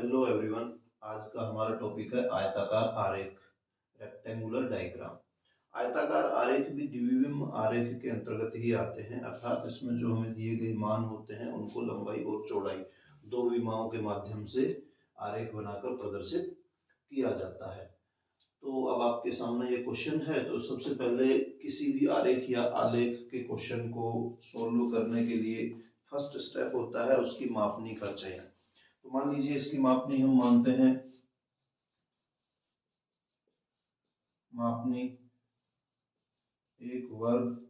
Hello everyone. आज का हमारा टॉपिक है आयताकार आरेख, रेक्टेंगुलर डायग्राम। आयताकार आरेख भी द्विविम आरेख के अंतर्गत ही आते हैं, अर्थात इसमें जो हमें दिए गए मान होते हैं उनको लंबाई और चौड़ाई दो विमाओं के माध्यम से आरेख बनाकर प्रदर्शित किया जाता है। तो अब आपके सामने ये क्वेश्चन है, तो सबसे पहले किसी भी आरेख या आलेख के क्वेश्चन को सोल्व करने के लिए फर्स्ट स्टेप होता है उसकी मापनी का चयन। तो मान लीजिए इसकी मापनी हम मानते हैं, मापनी एक वर्ग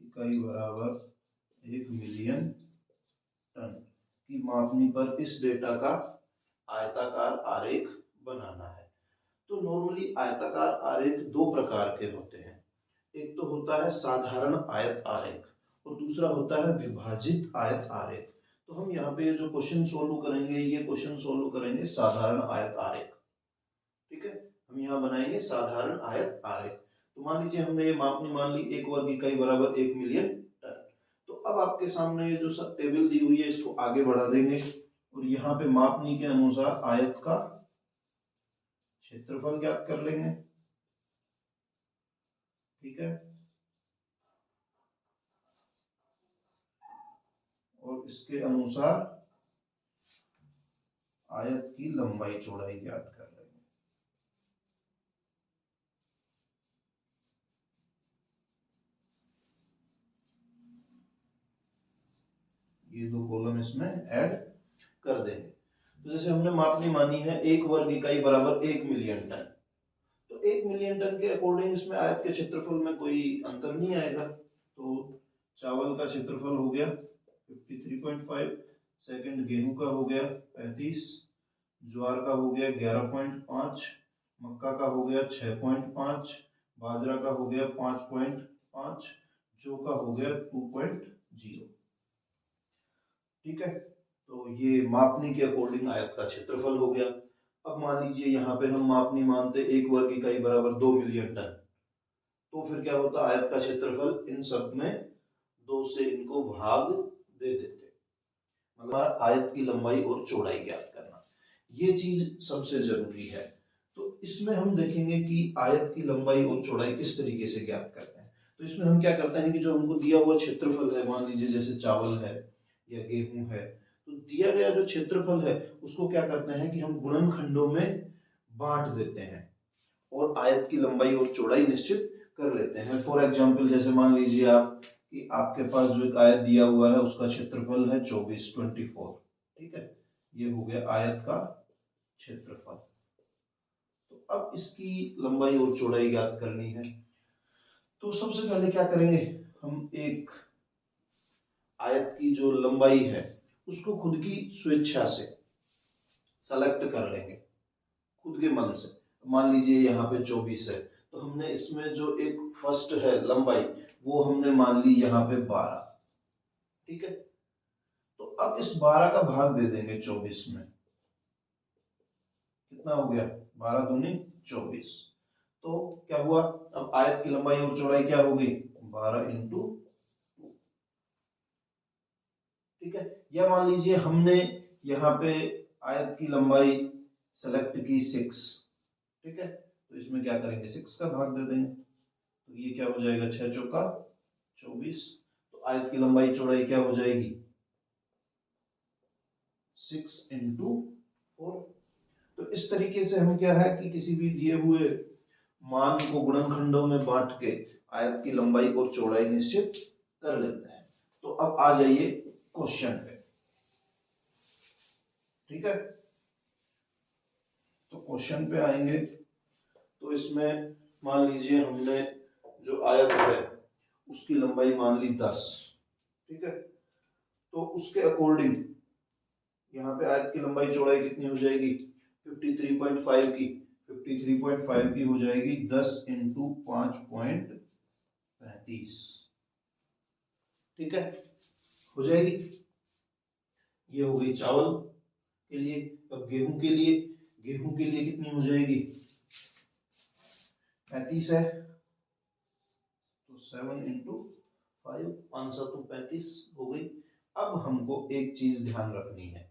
इकाई बराबर 1 मिलियन टन की मापनी पर इस डेटा का आयताकार आरेख बनाना है। तो नॉर्मली आयताकार आरेख दो प्रकार के होते हैं, एक तो होता है साधारण आयत आरेख और दूसरा होता है विभाजित आयत आरेख। तो हम यहाँ पे जो क्वेश्चन सोल्व करेंगे ये क्वेश्चन सोल्व करेंगे साधारण आयत आरेख। ठीक है, हम यहाँ बनाएंगे साधारण आयत आरेख। तो मान लीजिए हमने ये मापनी मान ली एक वर्ग इकाई बराबर 1 मिलियन टन। तो अब आपके सामने ये जो टेबल दी हुई है इसको आगे बढ़ा देंगे और यहाँ पे मापनी के अनुसार आयत का क्षेत्रफल ज्ञात कर लेंगे। ठीक है, और इसके अनुसार आयत की लंबाई चौड़ाई ज्ञात कर लेंगे। ये दो कॉलम इसमें ऐड कर देंगे। तो जैसे हमने मापनी मानी है एक वर्ग इकाई बराबर 1 मिलियन टन, तो 1 मिलियन टन के अकॉर्डिंग इसमें आयत के क्षेत्रफल में कोई अंतर नहीं आएगा। तो चावल का क्षेत्रफल हो गया 53.5, सेकंड गेहूं का हो गया 35, ज्वार का हो गया 11.5, मक्का का हो गया 6.5, बाजरा का हो गया 5.5, जौ का हो गया 2.0। ठीक है, तो ये मापनी के अकॉर्डिंग आयत का क्षेत्रफल हो गया। अब मान लीजिए यहाँ पे हम मापनी मानते एक वर्ग इकाई बराबर 2 मिलियन टन, तो फिर क्या होता, आयत का क्षेत्रफल इन सब में 2 से इनको भाग दे देते, मतलब हमारा आयत की लंबाई और चौड़ाई ज्ञात करना, ये चीज सबसे जरूरी है। तो इसमें हम देखेंगे कि आयत की लंबाई और चौड़ाई किस तरीके से ज्ञात करते हैं। तो इसमें हम क्या करते हैं कि जो हमको दिया हुआ क्षेत्रफल है, मान लीजिए जैसे चावल है या गेहूं है, तो दिया गया जो क्षेत्रफल है उसको क्या करते हैं कि हम गुणनखंडों में बांट देते हैं और आयत की लंबाई और चौड़ाई निश्चित कर लेते हैं। फॉर एग्जाम्पल जैसे मान लीजिए आप कि आपके पास जो एक आयत दिया हुआ है उसका क्षेत्रफल है 24। ठीक है, ये हो गया आयत का क्षेत्रफल। तो अब इसकी लंबाई और चौड़ाई ज्ञात करनी है। तो सबसे पहले क्या करेंगे, हम एक आयत की जो लंबाई है उसको खुद की स्वेच्छा से सेलेक्ट कर लेंगे, खुद के मन से। मान लीजिए यहाँ पे 24 है, तो हमने इसमें जो एक फर्स्ट है लंबाई वो हमने मान ली यहाँ पे 12। ठीक है, तो अब इस 12 का भाग दे देंगे 24 में, कितना हो गया 12 दूनी 24। तो क्या हुआ, अब आयत की लंबाई और चौड़ाई क्या होगी 12 इंटू 2। ठीक है, या मान लीजिए हमने यहाँ पे आयत की लंबाई सेलेक्ट की 6। ठीक है, तो इसमें क्या करेंगे 6 का भाग दे देंगे, तो ये क्या हो जाएगा 6 चौका 24। तो आयत की लंबाई चौड़ाई क्या हो जाएगी 6 इंटू 4। तो इस तरीके से हम क्या है कि किसी भी दिए हुए मान को गुणनखंडों में बांट के आयत की लंबाई और चौड़ाई निश्चित कर लेते हैं। तो अब आ जाइए क्वेश्चन पे। ठीक है, तो क्वेश्चन पे आएंगे तो इसमें मान लीजिए हमने जो आयत है उसकी लंबाई मान ली 10। ठीक है, तो उसके अकॉर्डिंग यहाँ पे आयत की लंबाई चौड़ाई कितनी हो जाएगी 53.5 की, 53.5 की हो जाएगी 10 इंटू 5.35। ठीक है, हो जाएगी। ये हो गई चावल के लिए। अब गेहूं के लिए, गेहूं के लिए कितनी हो जाएगी 35 है, तो 7 इंटू 5, 5 7 35 हो गई। अब हमको एक चीज ध्यान रखनी है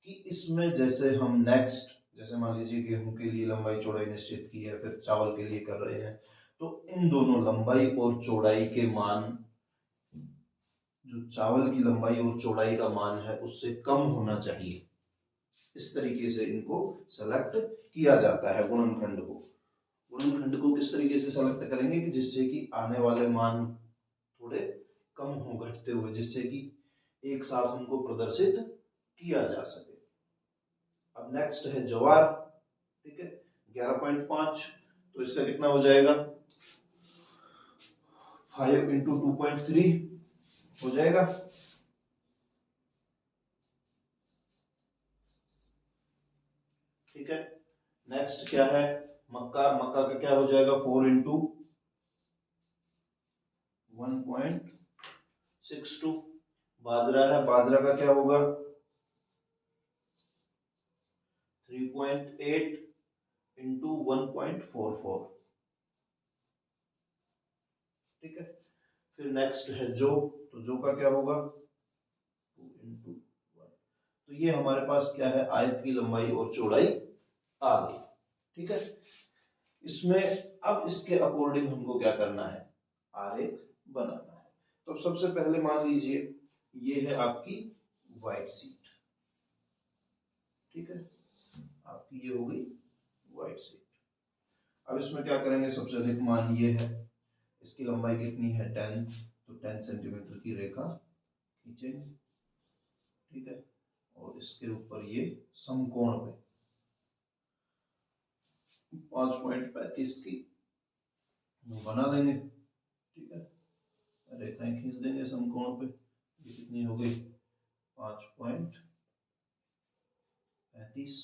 कि इसमें जैसे हम नेक्स्ट, जैसे मान लीजिए गेहूं के लिए लंबाई चौड़ाई निश्चित की है, फिर चावल के लिए कर रहे हैं, तो इन दोनों लंबाई और चौड़ाई के मान, जो चावल की लंबाई और चौड़ाई का मान है उससे कम होना चाहिए। इस तरीके से इनको सेलेक्ट किया जाता है गुणनखंड को। गुणनखंड को किस तरीके से सेलेक्ट करेंगे कि जिससे कि आने वाले मान थोड़े कम हो घटते हुए, जिससे कि एक साथ उनको प्रदर्शित किया जा सके। अब नेक्स्ट है ज्वार, ठीक है, 11.5, तो इसका कितना हो जाएगा, 5 इंटू 2.3 हो जाएगा। ठीक है, नेक्स्ट क्या है, मक्का, मक्का का क्या हो जाएगा, 4 इंटू 1.62। बाजरा है, बाजरा का क्या होगा, 3.8 इंटू 1.44। ठीक है, फिर नेक्स्ट है जो, तो जो का क्या होगा, 2 इंटू 1। तो ये हमारे पास क्या है, आयत की लंबाई और चौड़ाई आ गई। ठीक है, इसमें अब इसके अकॉर्डिंग हमको क्या करना है, आरेख बनाना है। तो सबसे पहले मान लीजिए ये है आपकी व्हाइट शीट। ठीक है, आपकी ये हो गई व्हाइट शीट। अब इसमें क्या करेंगे, सबसे अधिक मान ये है, इसकी लंबाई कितनी है 10, तो 10 सेंटीमीटर की रेखा खींचेंगे। ठीक है, और इसके ऊपर ये समकोण पे 5.35 की बना देंगे। ठीक है, रेखाएं खींच देंगे समकोण पे। ये कितनी हो गई, 5.35।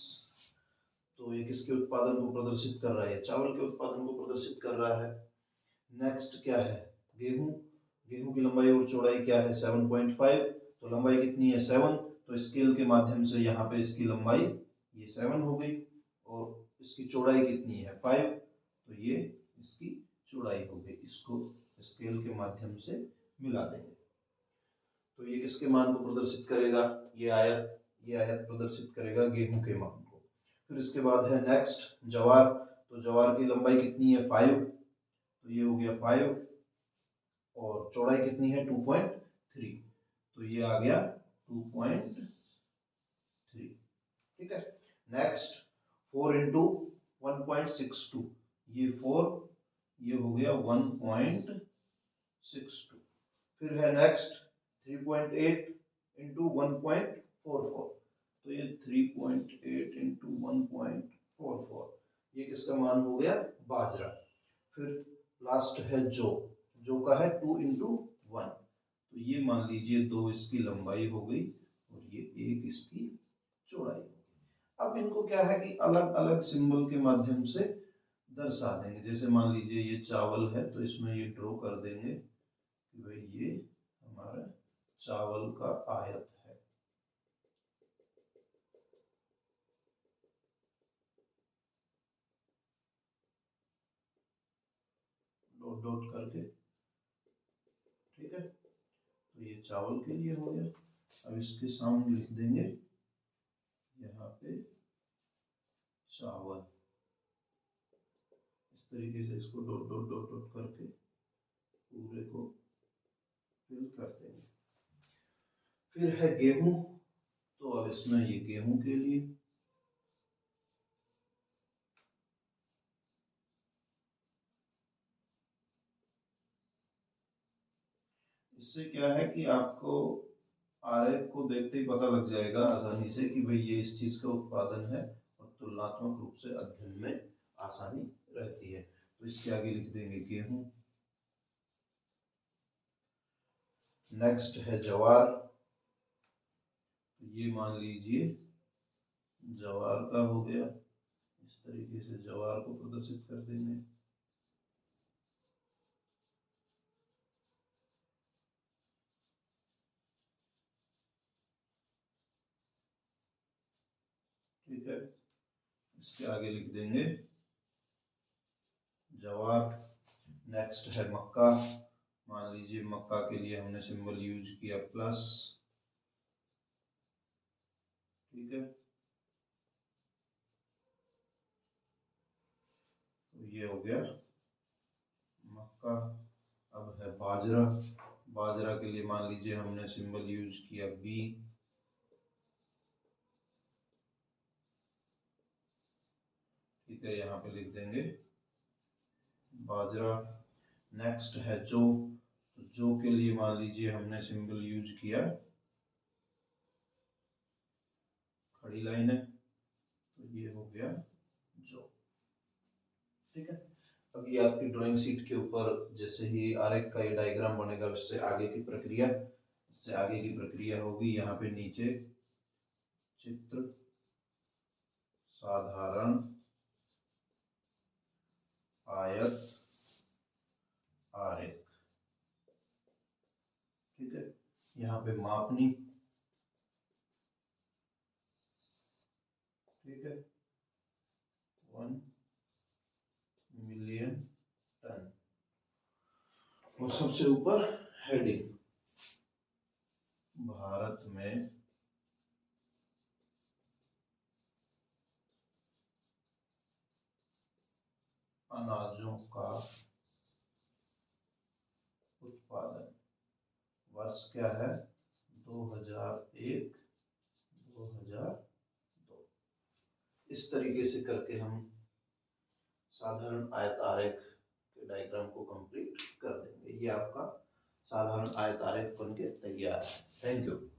तो ये किसके उत्पादन को प्रदर्शित कर रहा है, चावल के उत्पादन को प्रदर्शित कर रहा है। नेक्स्ट क्या है, गेहूं, गेहूं की लंबाई और चौड़ाई क्या है, 7.5। तो लंबाई कितनी है 7, तो स्केल के माध्यम से यहाँ पे इसकी लंबाई ये 7 हो गई, और इसकी चौड़ाई कितनी है 5, तो ये इसकी चौड़ाई हो गई। इसको स्केल के माध्यम से मिला देंगे, तो ये किसके मान को प्रदर्शित करेगा, ये आयत प्रदर्शित करेगा गेहूं के मान को। फिर इसके बाद है नेक्स्ट ज्वार, तो ज्वार की लंबाई कितनी है 5, तो ये हो गया 5, और चौड़ाई कितनी है 2.3, तो ये आ गया 2.3। ठीक है, नेक्स्ट 4 इंटू 1.62, ये 4, ये हो गया 1.62। फिर है नेक्स्ट 3.8 इंटू 1.44, तो ये 3.8 इंटू 1.44, ये किसका मान हो गया, बाजरा। फिर लास्ट है जो का है 2 इंटू 1, तो ये मान लीजिए 2 इसकी लंबाई हो गई, और ये 1 इसकी चौड़ाई हो गई। अब इनको क्या है कि अलग अलग सिंबल के माध्यम से दर्शा देंगे। जैसे मान लीजिए ये चावल है, तो इसमें ये ड्रॉ कर देंगे कि भाई ये हमारा चावल का आयत है। डॉट डॉट करके, ठीक है, तो ये चावल के लिए हो गया। अब इसके सामने लिख देंगे यहाँ पे चावल, इस तरीके से इसको डॉट डॉट डॉट डॉट करके पूरे को फिल कर देंगे। फिर है गेहूं, तो अब इसमें ये गेहूं के लिए, इससे क्या है कि आपको आरेख को देखते ही पता लग जाएगा आसानी से कि भाई ये इस चीज का उत्पादन है, और तुलनात्मक रूप से अध्ययन में आसानी रहती है। तो इसके आगे लिख देंगे गेहूं। नेक्स्ट है ज्वार, ये मान लीजिए ज्वार का हो गया, इस तरीके से ज्वार को प्रदर्शित कर देंगे। ठीक है, इसके आगे लिख देंगे ज्वार। नेक्स्ट है मक्का, मान लीजिए मक्का के लिए हमने सिंबल यूज किया प्लस। ठीक है, ये हो गया मक्का। अब है बाजरा। बाजरा के लिए मान लीजिए हमने सिंबल यूज किया बी। ठीक है, यहाँ पे लिख देंगे बाजरा। नेक्स्ट है जो। तो जो के लिए मान लीजिए हमने सिंबल यूज किया खड़ी लाइन है, तो ये हो गया जो। ठीक है, अब ये आपकी ड्राइंग शीट के ऊपर जैसे ही आरेख का ये डायग्राम बनेगा, उससे आगे की प्रक्रिया होगी। यहाँ पे नीचे चित्र साधारण आयत आरेख। ठीक है, यहाँ पे मापनी। ठीक है, 1 मिलियन टन। और सबसे ऊपर हेडिंग, भारत में अनाजों का उत्पादन। वर्ष क्या है? 2001 2002। इस तरीके से करके हम साधारण आयत आरेख के डायग्राम को कंप्लीट कर देंगे। ये आपका साधारण आयत आरेख बनके तैयार है। Thank you.